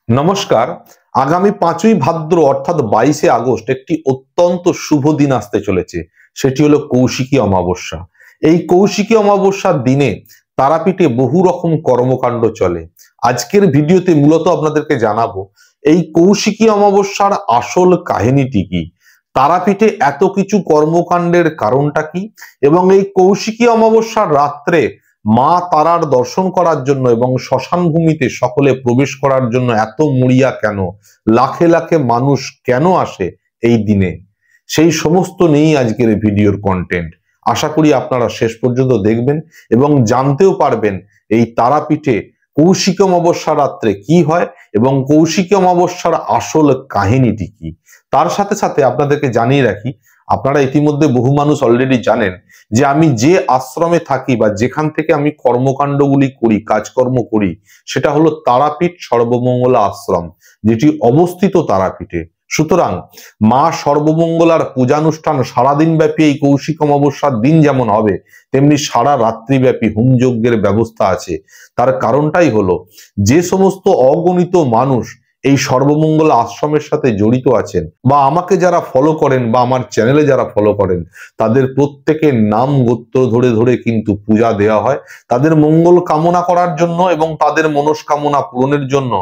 নমস্কার। আগামী 5ই ভাদ্র অর্থাৎ 22শে আগস্ট একটি অত্যন্ত শুভ দিন আসতে চলেছে। সেটি হলো কৌশিকী অমাবস্যা। এই কৌশিকী অমাবস্যার দিনে তারাপীঠে বহু রকম কর্মকাণ্ড চলে। আজকের ভিডিওতে মূলত আপনাদেরকে জানাবো এই কৌশিকী অমাবস্যার আসল কাহিনীটি কি, তারাপীঠে এত কিছু কর্মকাণ্ডের কারণটা কি, এবং এই কৌশিকী অমাবস্যার রাত্রে মা তারার দর্শন করার জন্য এবং শ্মশান ভূমিতে সকলে প্রবেশ করার জন্য এত মরিয়া কেন, লাখে লাখে মানুষ কেন আসে এই দিনে, সেই সমস্ত নিয়েই আজকের ভিডিওর কন্টেন্ট। আশা করি আপনারা শেষ পর্যন্ত দেখবেন এবং জানতেও পারবেন এই তারাপীঠে কৌশিকী অমাবস্যা রাত্রে কি হয় এবং কৌশিকী অমাবস্যার আসল কাহিনীটি কি। তার সাথে সাথে আপনাদেরকে জানিয়ে রাখি, আপনারা ইতিমধ্যে বহু মানুষ অলরেডি জানেন যে আমি যে আশ্রমে থাকি বা যেখান থেকে আমি কর্মকাণ্ডগুলি করি, কাজকর্ম করি, সেটা হলো তারাপীঠ সর্বমঙ্গলা আশ্রম, যেটি অবস্থিত তারাপীঠে। সুতরাং মা সর্বমঙ্গলার পূজানুষ্ঠান সারাদিন ব্যাপী এই কৌশিক অমাবস্যার দিন যেমন হবে, তেমনি সারা রাত্রি ব্যাপী হোমযজ্ঞের ব্যবস্থা আছে। তার কারণটাই হলো যে সমস্ত অগণিত মানুষ এই সর্বমঙ্গলা আশ্রমের সাথে জড়িত আছেন বা আমাকে যারা ফলো করেন বা আমার চ্যানেলে যারা ফলো করেন, তাদের প্রত্যেকের নাম গোত্র ধরে ধরে কিন্তু পূজা দেওয়া হয় তাদের মঙ্গল কামনা করার জন্য এবং তাদের মনস্কামনা পূরণের জন্য।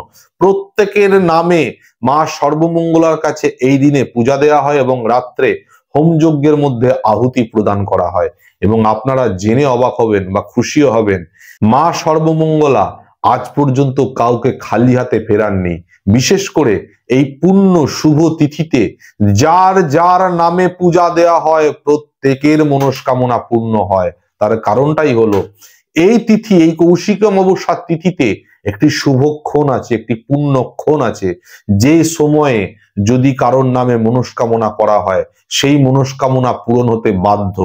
প্রত্যেকের নামে মা সর্বমঙ্গলার কাছে এই দিনে পূজা দেওয়া হয় এবং রাত্রে হোমযজ্ঞের মধ্যে আহুতি প্রদান করা হয়। এবং আপনারা জেনে অবাক হবেন বা খুশিও হবেন, মা সর্বমঙ্গলা আজ পর্যন্ত কাউকে খালি হাতে ফেরাননি। বিশেষ করে এই পুণ্য শুভ তিথিতে যার যার নামে পূজা দেওয়া হয় প্রত্যেকের মনস্কামনা পূর্ণ হয়। তার কারণটাই হলো এই তিথি, এই কৌশিকী অমাবস্যার তিথিতে একটি শুভক্ষণ আছে, একটি পুণ্যক্ষণ আছে, যে সময়ে যদি কারোর নামে মনস্কামনা করা হয় সেই মনস্কামনা পূরণ হতে বাধ্য।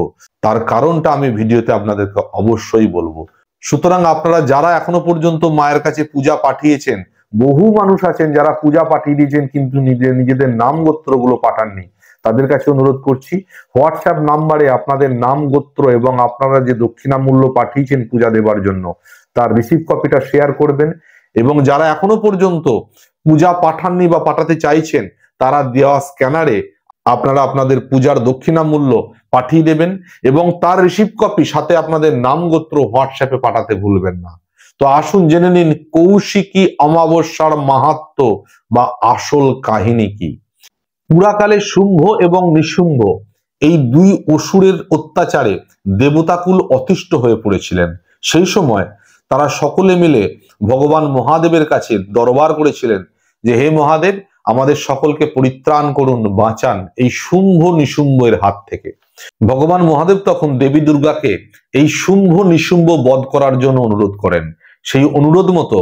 তার কারণটা আমি ভিডিওতে আপনাদেরকে অবশ্যই বলবো। সুতরাং আপনারা যারা এখনো পর্যন্ত মায়ের কাছে পূজা পাঠিয়েছেন, বহু মানুষ আছেন যারা পূজা পাঠিয়ে দিয়েছেন কিন্তু নিজেদের নাম গোত্রগুলো পাঠাননি, তাদের কাছে অনুরোধ করছি হোয়াটসঅ্যাপ নাম্বারে আপনাদের নাম গোত্র এবং আপনারা যে দক্ষিণামূল্য পাঠিয়েছেন পূজা দেবার জন্য তার রিসিভ কপিটা শেয়ার করবেন। এবং যারা এখনো পর্যন্ত পূজা পাঠাননি বা পাঠাতে চাইছেন, তারা দেওয়া স্ক্যানারে আপনারা আপনাদের পূজার দক্ষিণামূল্য পাঠিয়ে দেবেন এবং তার রিসিভ কপি সাথে আপনাদের নাম গোত্র হোয়াটসঅ্যাপে পাঠাতে ভুলবেন না। তো আসুন জেনে নিন কৌশিকী অমাবস্যার মাহাত্ম্য বা আসল কাহিনী কি। পুরাকালে শুম্ভ এবং নিশুম্ভ এই দুই অসুরের অত্যাচারে দেবতাকুল অতিষ্ঠ হয়ে পড়েছিলেন। সেই সময় তারা সকলে মিলে ভগবান মহাদেবের কাছে দরবার করেছিলেন যে হে মহাদেব, আমাদের সকলকে পরিত্রাণ করুন, বাঁচান এই শুম্ভ নিশুম্ভের হাত থেকে। ভগবান মহাদেব তখন দেবী দুর্গাকে এই শুম্ভ নিশুম্ভ বধ করার জন্য অনুরোধ করেন। সেই অনুরোধ মতো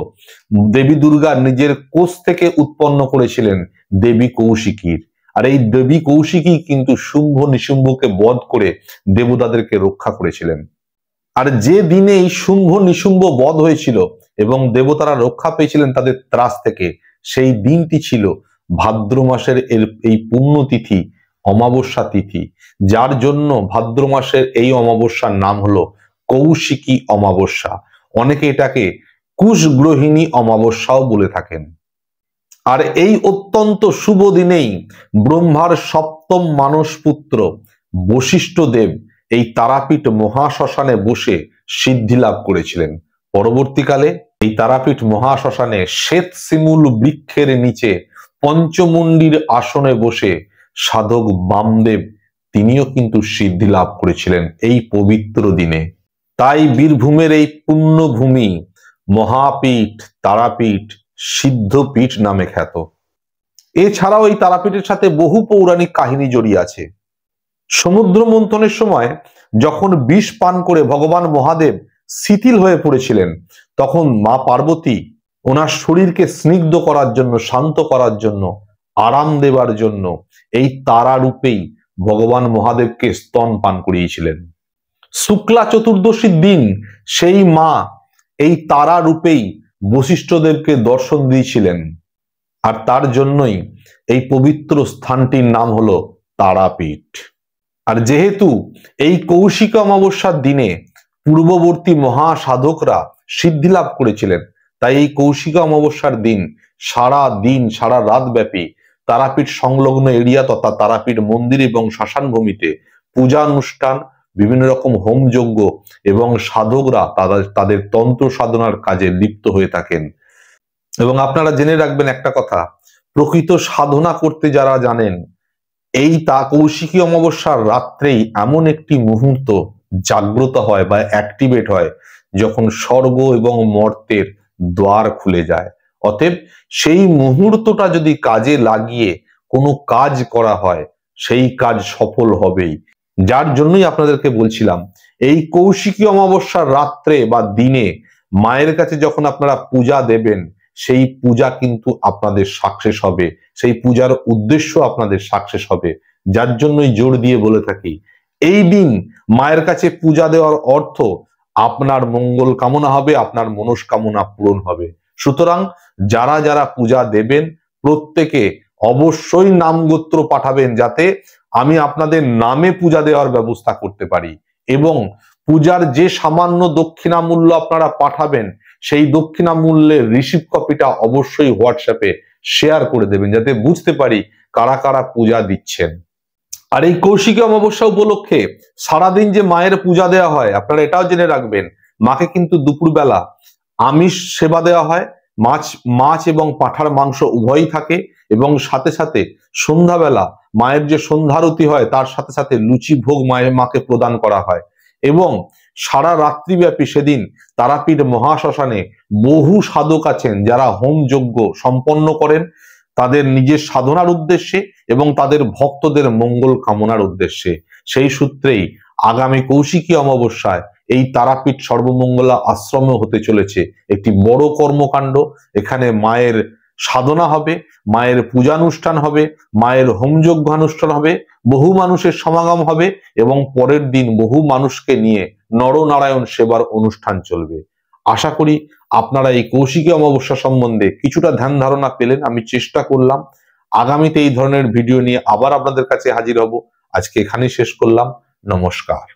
দেবী দুর্গা নিজের কোষ থেকে উৎপন্ন করেছিলেন দেবী কৌশিকীর। আর এই দেবী কৌশিকী কিন্তু শুম্ভ নিশুম্ভকে বধ করে দেবতাদেরকে রক্ষা করেছিলেন। আর যে দিনে এই শুম্ভ নিশুম্ভ বধ হয়েছিল এবং দেবতারা রক্ষা পেয়েছিলেন তাদের ত্রাস থেকে, সেই দিনটি ছিল ভাদ্র মাসের এই পুণ্যতিথি অমাবস্যা তিথি, যার জন্য ভাদ্র মাসের এই অমাবস্যার নাম হলো কৌশিকী অমাবস্যা। অনেকে এটাকে কুশগ্রহিণী অমাবস্যাও বলে থাকেন। আর এই অত্যন্ত শুভ দিনেই ব্রহ্মার সপ্তম মানসপুত্র বশিষ্ঠ দেব এই তারাপীঠ মহাশ্মশানে বসে সিদ্ধি লাভ করেছিলেন। পরবর্তীকালে এই তারাপীঠ মহাশ্মশানে শ্বেত শিমুল বৃক্ষের নিচে পঞ্চমুণ্ডির আসনে বসে সাধক বামদেব তিনিও কিন্তু সিদ্ধি লাভ করেছিলেন এই পবিত্র দিনে। তাই বীরভূমের এই পুণ্যভূমি মহাপীঠ তারাপীঠ সিদ্ধপীঠ নামে খ্যাত। এছাড়াও এই তারাপীঠের সাথে বহু পৌরাণিক কাহিনী জড়িয়ে আছে। সমুদ্র মন্থনের সময় যখন বিষ পান করে ভগবান মহাদেব শিথিল হয়ে পড়েছিলেন, তখন মা পার্বতী ওনার শরীরকে স্নিগ্ধ করার জন্য, শান্ত করার জন্য, আরাম দেবার জন্য এই তারা রূপেই ভগবান মহাদেবকে স্তন পান করিয়েছিলেন। শুক্লা চতুর্দশীর দিন সেই মা এই তারা রূপেই বশিষ্ঠদেবকে দর্শন দিয়েছিলেন। আর তার জন্যই এই পবিত্র স্থানটির নাম হলো তারাপীঠ। আর যেহেতু এই কৌশিকী অমাবস্যার দিনে পূর্ববর্তী মহা সাধকরা সিদ্ধি লাভ করেছিলেন, তাই এই কৌশিকী অমাবস্যার দিন সারা দিন সারা রাত ব্যাপী তারাপীঠ সংলগ্ন এরিয়া তথা তারাপীঠ মন্দির এবং শ্মশান ভূমিতে পূজা অনুষ্ঠান, বিভিন্ন রকম হোম যজ্ঞ এবং সাধকরা তাদের তন্ত্র সাধনার কাজে লিপ্ত হয়ে থাকেন। এবং আপনারা জেনে রাখবেন একটা কথা, প্রকৃত সাধনা করতে যারা জানেন, এই কৌশিকী অমাবস্যার রাত্রেই এমন একটি মুহূর্ত জাগ্রত হয় বা অ্যাক্টিভেট হয় যখন স্বর্গ এবং মর্তের দ্বার খুলে যায়। অতএব সেই মুহূর্তটা যদি কাজে লাগিয়ে কোনো কাজ করা হয়, সেই কাজ সফল হবেই। যার জন্যই আপনাদেরকে বলছিলাম, এই কৌশিকী অমাবস্যার রাত্রে বা দিনে মায়ের কাছে যখন আপনারা পূজা দেবেন, সেই পূজা কিন্তু আপনাদের সাকসেস হবে, সেই পূজার উদ্দেশ্য আপনাদের সাকসেস হবে। যার জন্যই জোর দিয়ে বলে থাকি, এই দিন মায়ের কাছে পূজা দেওয়ার অর্থ আপনার মঙ্গল কামনা হবে, আপনার মনস্কামনা পূরণ হবে। সুতরাং যারা যারা পূজা দেবেন প্রত্যেকে অবশ্যই নাম গোত্র পাঠাবেন, যাতে আমি আপনাদের নামে পূজা দেওয়ার ব্যবস্থা করতে পারি। এবং পূজার যে সামান্য দক্ষিণা মূল্য আপনারা পাঠাবেন, সেই দক্ষিণা মূল্যের রিসিভ কপিটা অবশ্যই হোয়াটসঅ্যাপে শেয়ার করে দেবেন, যাতে বুঝতে পারি কারা কারা পূজা দিচ্ছেন। আর এই কৌশিকী অমাবস্যা উপলক্ষে সারাদিন যে মায়ের পূজা দেওয়া হয়, আপনারা এটাও জেনে রাখবেন, মাকে কিন্তু দুপুরবেলা আমিষ সেবা দেওয়া হয়, মাছ এবং পাঁঠার মাংস উভয়ই থাকে, এবং সাথে সাথে সন্ধ্যাবেলা মায়ের যে সন্ধ্যারতি হয় তার সাথে সাথে লুচি ভোগ মাকে প্রদান করা হয়। এবং সারা রাত্রিব্যাপী সেদিন তারাপীঠ মহাশ্মশানে বহু সাধক আছেন যারা হোম যজ্ঞ সম্পন্ন করেন তাদের নিজের সাধনার উদ্দেশ্যে এবং তাদের ভক্তদের মঙ্গল কামনার উদ্দেশ্যে। সেই সূত্রেই আগামী কৌশিকী অমাবস্যায় এই তারাপীঠ সর্বমঙ্গলা আশ্রমে হতে চলেছে একটি বড় কর্মকাণ্ড। এখানে মায়ের সাধনা হবে, মায়ের পূজানুষ্ঠান হবে, মায়ের হোমযজ্ঞ অনুষ্ঠান হবে, বহু মানুষের সমাগম হবে এবং পরের দিন বহু মানুষকে নিয়ে নরনারায়ণ সেবার অনুষ্ঠান চলবে। আশা করি আপনারা এই কৌশিকী অমাবস্যা সম্বন্ধে কিছুটা ধ্যান ধারণা পেলেন। আমি চেষ্টা করলাম আগামীতে এই ধরনের ভিডিও নিয়ে আবার আপনাদের কাছে হাজির হব। আজকে এখানেই শেষ করলাম। নমস্কার।